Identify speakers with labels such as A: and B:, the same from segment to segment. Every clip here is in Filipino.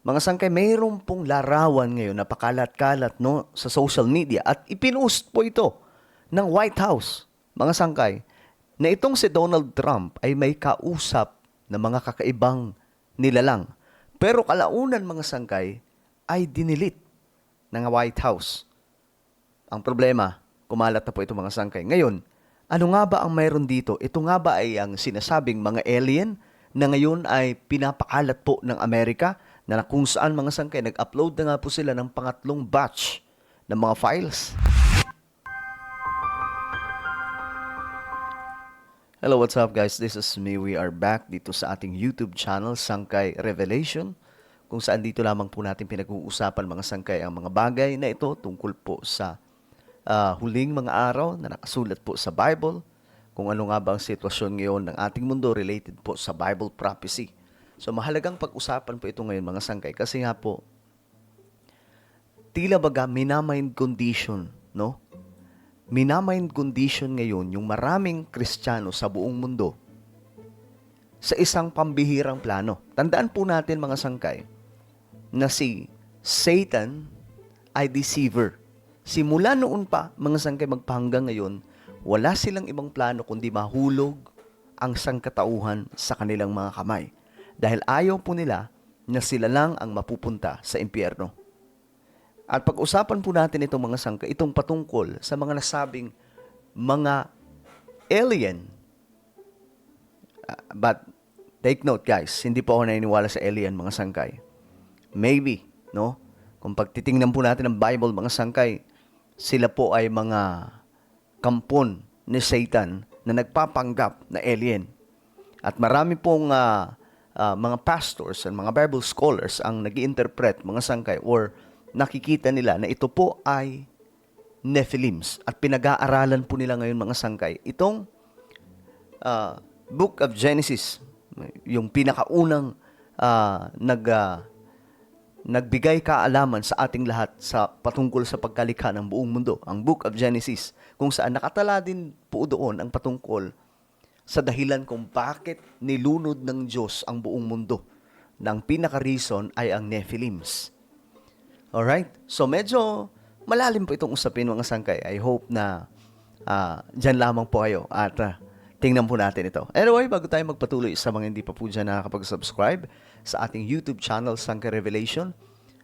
A: Mga sangkay, mayroon pong larawan ngayon na pakalat-kalat no, sa social media at ipinost po ito ng White House, mga sangkay, na itong si Donald Trump ay may kausap na mga kakaibang nilalang. Pero kalaunan, mga sangkay, ay dinilit ng White House. Ang problema, kumalat na po ito, mga sangkay. Ngayon, ano nga ba ang mayroon dito? Ito nga ba ay ang sinasabing mga alien na ngayon ay pinapakalat po ng Amerika na kung saan, mga sangkay, nag-upload na nga po sila ng pangatlong batch ng mga files? Hello, what's up guys? This is me. We are back dito sa ating YouTube channel, Sangkay Revelation, kung saan dito lamang po natin pinag-uusapan, mga sangkay, ang mga bagay na ito tungkol po sa huling mga araw na nakasulat po sa Bible, kung ano nga ba ang sitwasyon ngayon ng ating mundo related po sa Bible prophecy. So mahalagang pag-usapan po ito ngayon, mga sangkay, kasi nga po, tila baga minamind condition, no? Minamind condition ngayon yung maraming Kristiyano sa buong mundo sa isang pambihirang plano. Tandaan po natin, mga sangkay, na si Satan ay deceiver. Simula noon pa, mga sangkay, magpahanggang ngayon, wala silang ibang plano kundi mahulog ang sangkatauhan sa kanilang mga kamay. Dahil ayaw po nila na sila lang ang mapupunta sa impyerno. At pag-usapan po natin itong mga sangkay, itong patungkol sa mga nasabing mga alien. But take note guys, hindi po ako naniniwala sa alien, mga sangkay. Maybe, no? Kung pagtitingnan po natin ang Bible, mga sangkay, sila po ay mga kampon ni Satan na nagpapanggap na alien. At marami pong mga pastors and mga Bible scholars ang nag-i-interpret, mga sangkay, or nakikita nila na ito po ay Nephilims. At pinag-aaralan po nila ngayon, mga sangkay, itong Book of Genesis, yung pinakaunang nagbigay kaalaman sa ating lahat sa patungkol sa pagkalikha ng buong mundo, ang Book of Genesis, kung saan nakatala din po doon ang patungkol sa dahilan kung bakit nilunod ng Diyos ang buong mundo. Nang pinaka-reason ay ang Nephilims. Alright? So medyo malalim po itong usapin, mga sangkay. I hope na dyan lamang po kayo at tingnan po natin ito. Anyway, bago tayo magpatuloy, sa mga hindi pa po dyan nakakapag-subscribe sa ating YouTube channel, Sangkay Revelation,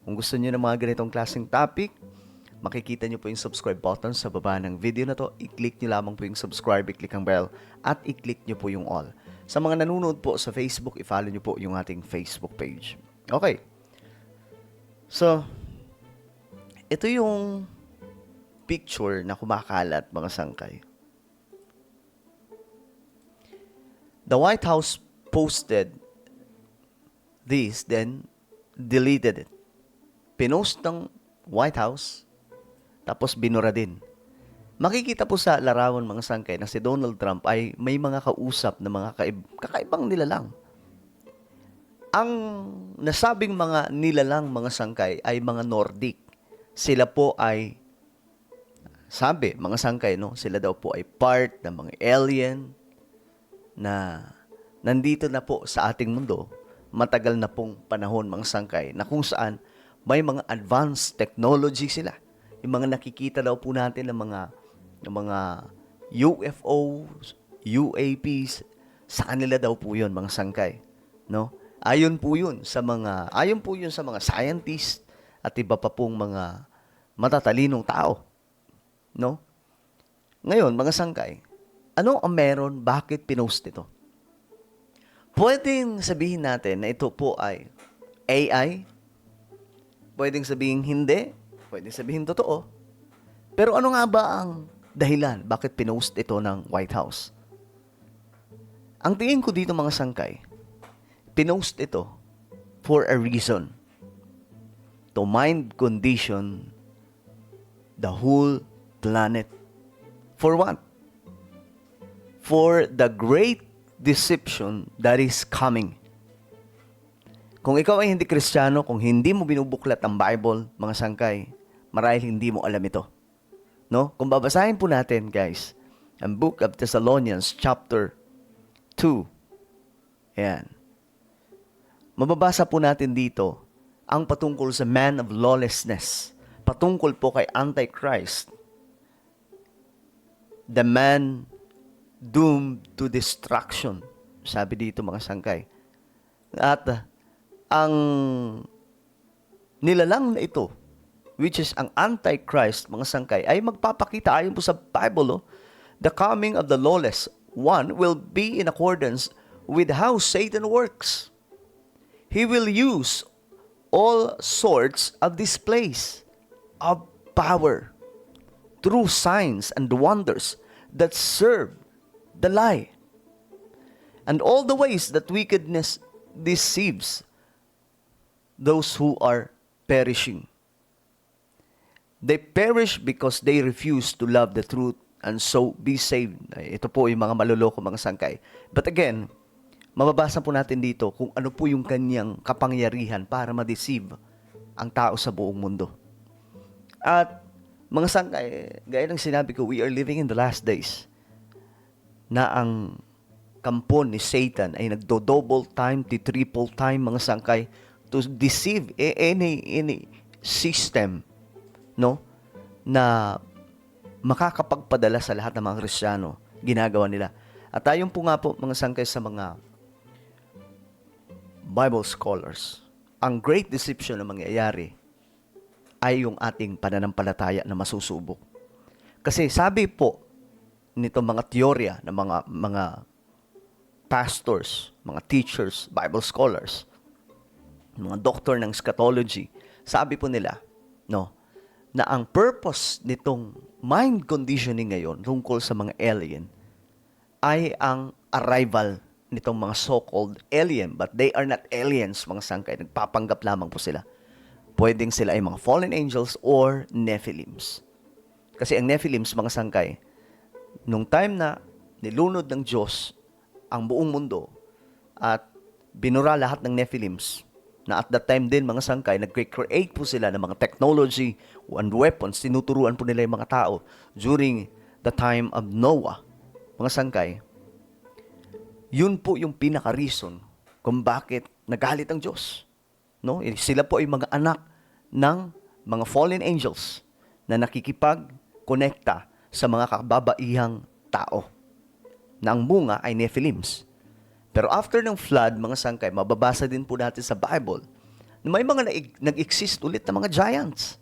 A: kung gusto niyo ng mga ganitong klaseng topic, makikita niyo po yung subscribe button sa baba ng video na to. I-click niyo lamang po yung subscribe, i-click ang bell, at i-click niyo po yung all. Sa mga nanonood po sa Facebook, i-follow niyo po yung ating Facebook page. Okay. So, ito yung picture na kumakalat, mga sangkay. The White House posted this, then deleted it. Pinost ng White House, tapos binura din. Makikita po sa larawan, mga sangkay, na si Donald Trump ay may mga kausap na mga kakaibang nilalang. Ang nasabing mga nilalang, mga sangkay, ay mga Nordic. Sila po ay, sabi, mga sangkay, no? Sila daw po ay part ng mga alien na nandito na po sa ating mundo, matagal na pong panahon, mga sangkay, na kung saan may mga advanced technology sila. Yung mga nakikita daw po natin ng mga UFOs, UAPs, sa kanila daw po yun, mga sangkay, no? Ayon po yun sa mga scientists at iba pa pong mga matatalinong tao, no? Ngayon, mga sangkay, ano ang meron? Bakit pinost ito? Pwedeng sabihin natin na ito po ay AI. Pwedeng sabihin hindi. Pwedeng sabihin totoo. Pero ano nga ba ang dahilan? Bakit pinost ito ng White House? Ang tingin ko dito, mga sangkay, pinost ito for a reason. To mind condition the whole planet. For what? For the great deception that is coming. Kung ikaw ay hindi Kristiyano, kung hindi mo binubuklat ang Bible, mga sangkay, marahil hindi mo alam ito. No? Kung babasahin po natin, guys, ang Book of Thessalonians chapter 2. Ayan. Mababasa po natin dito ang patungkol sa man of lawlessness. Patungkol po kay Antichrist. The man doomed to destruction. Sabi dito mga sangkay. At ang nilalang na ito, which is ang Antichrist, mga sangkay, ay magpapakita ayon po sa Bible, the coming of the lawless one will be in accordance with how Satan works. He will use all sorts of displays of power through signs and wonders that serve the lie, and all the ways that wickedness deceives those who are perishing. They perish because they refuse to love the truth and so be saved. Ito po yung mga maluloko, mga sangkay. But again, mababasa po natin dito kung ano po yung kanyang kapangyarihan para ma-deceive ang tao sa buong mundo. At mga sangkay, gaya ng sinabi ko, we are living in the last days na ang kampon ni Satan ay nagdo-double time, triple time, mga sangkay, to deceive any system, no, na makakapagpadala sa lahat ng mga Kristiyano. Ginagawa nila. At tayo po nga po, mga sangkay, sa mga Bible scholars, ang great deception na mangyayari ay yung ating pananampalataya na masusubok. Kasi sabi po nito mga teorya ng mga pastors, mga teachers, Bible scholars, mga doktor ng eschatology, sabi po nila, no, na ang purpose nitong mind conditioning ngayon tungkol sa mga alien ay ang arrival nitong mga so-called alien, but they are not aliens, mga sangkay. Nagpapanggap lamang po sila. Pwedeng sila ay mga fallen angels or Nephilims. Kasi ang Nephilims, mga sangkay, nung time na nilunod ng Diyos ang buong mundo at binura lahat ng Nephilims, na at that time din, mga sangkay, nag-create po sila ng mga technology and weapons, tinuturuan po nila yung mga tao during the time of Noah, mga sangkay. Yun po yung pinaka-reason kung bakit nagalit ang Diyos. No? Sila po ay mga anak ng mga fallen angels na nakikipag-konekta sa mga kababaihang tao, na ang bunga ay Nephilims. Pero after ng flood, mga sangkay, mababasa din po natin sa Bible na may mga nag-exist ulit na mga giants.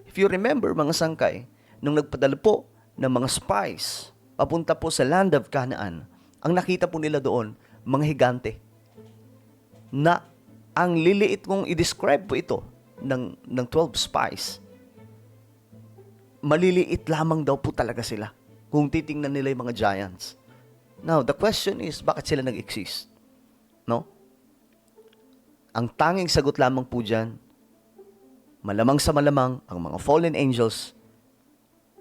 A: If you remember, mga sangkay, nung nagpadala po ng mga spies papunta po sa land of Canaan, ang nakita po nila doon, mga higante, na ang liliit kong i-describe po ito ng 12 spies. Maliliit lamang daw po talaga sila kung titingnan nila yung mga giants. Now, the question is, bakit sila nag-exist? No? Ang tanging sagot lamang po dyan, malamang sa malamang, ang mga fallen angels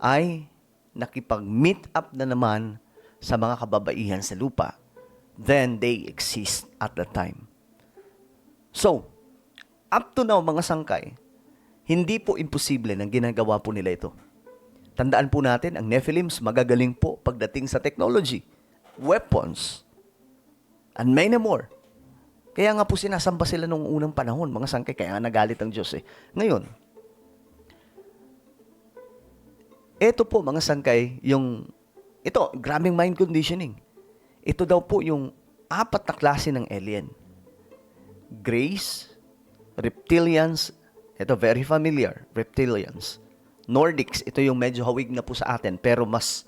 A: ay nakipag-meet up na naman sa mga kababaihan sa lupa. Then, they exist at that time. So, up to now, mga sangkay, hindi po imposible nang ginagawa po nila ito. Tandaan po natin, ang Nephilims magagaling po pagdating sa technology, weapons, and many more. Kaya nga po sinasamba sila nung unang panahon, mga sangkay, kaya nga nagalit ang Diyos eh. Ngayon, ito po, mga sangkay, ito, grabing mind conditioning. Ito daw po yung 4 na klase ng alien. Greys, reptilians, ito very familiar, reptilians. Nordics, ito yung medyo hawig na po sa atin, pero mas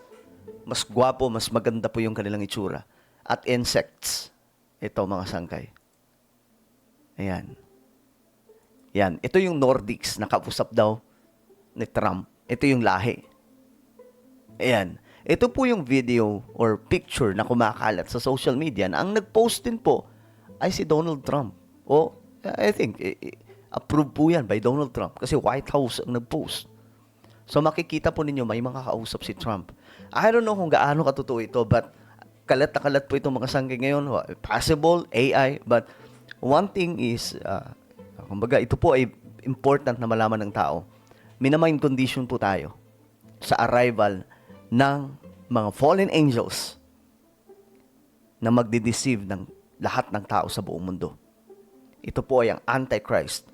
A: gwapo, mas maganda po yung kanilang itsura. At insects, ito mga sangkay. Ayan. Yan, ito yung Nordics, nakausap daw ni Trump. Ito yung lahi. Ayan. Ito po yung video or picture na kumakalat sa social media na ang nag-post din po ay si Donald Trump. O, I think, approved po yan by Donald Trump kasi White House ang nag-post. So, makikita po ninyo may makakausap si Trump. I don't know kung gaano katotoo ito, but kalat na kalat po itong mga sangkay ngayon. Possible, AI, but one thing is, kumbaga, ito po ay important na malaman ng tao. Minamind condition po tayo sa arrival ng mga fallen angels na magdi-deceive ng lahat ng tao sa buong mundo. Ito po ay ang Antichrist.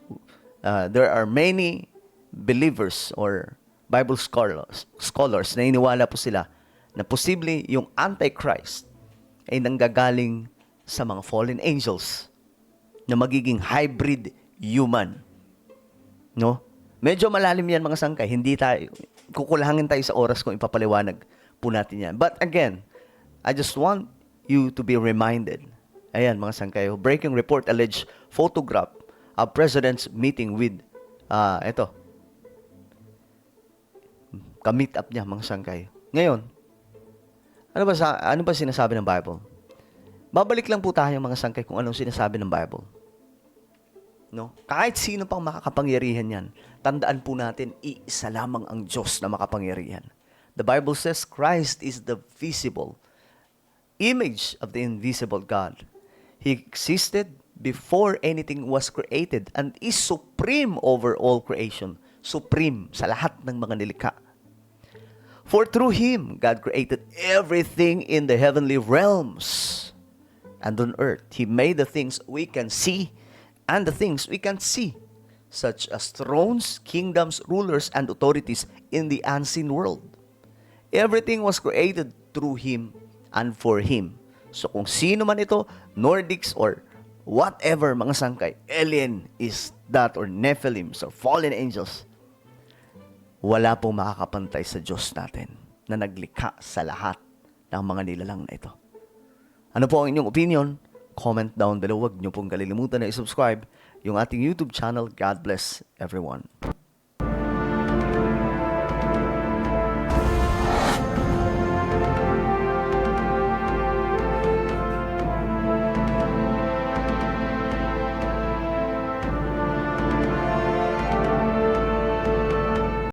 A: there are many believers or Bible scholars na iniwala po sila na posible yung Antichrist ay nanggagaling sa mga fallen angels na magiging hybrid human. No? Medyo malalim yan mga sangkay. Hindi tayo, kukulangin tayo sa oras kung ipapaliwanag po natin yan. But again, I just want you to be reminded. Ayan mga sangkay, breaking report alleged photograph of President's meeting with, ka-meet up niya mga sangkay. Ngayon, ano ba sinasabi ng Bible? Babalik lang po tayo mga sangkay kung anong sinasabi ng Bible. No? Kahit sino pang makakapangyarihan yan, tandaan po natin, iisa lamang ang Diyos na makapangyarihan. The Bible says Christ is the visible image of the invisible God. He existed before anything was created and is supreme over all creation. Supreme sa lahat ng mga nilikha. For through Him, God created everything in the heavenly realms and on earth. He made the things we can see and the things we can't see, such as thrones, kingdoms, rulers, and authorities in the unseen world. Everything was created through Him and for Him. So kung sino man ito, Nordics or whatever mga sangkay, alien is that or Nephilims or fallen angels, wala pong makakapantay sa Diyos natin na naglikha sa lahat ng mga nilalang na ito. Ano po ang inyong opinion? Comment down below. Huwag niyo pong kalilimutan na i-subscribe yung ating YouTube channel. God bless everyone.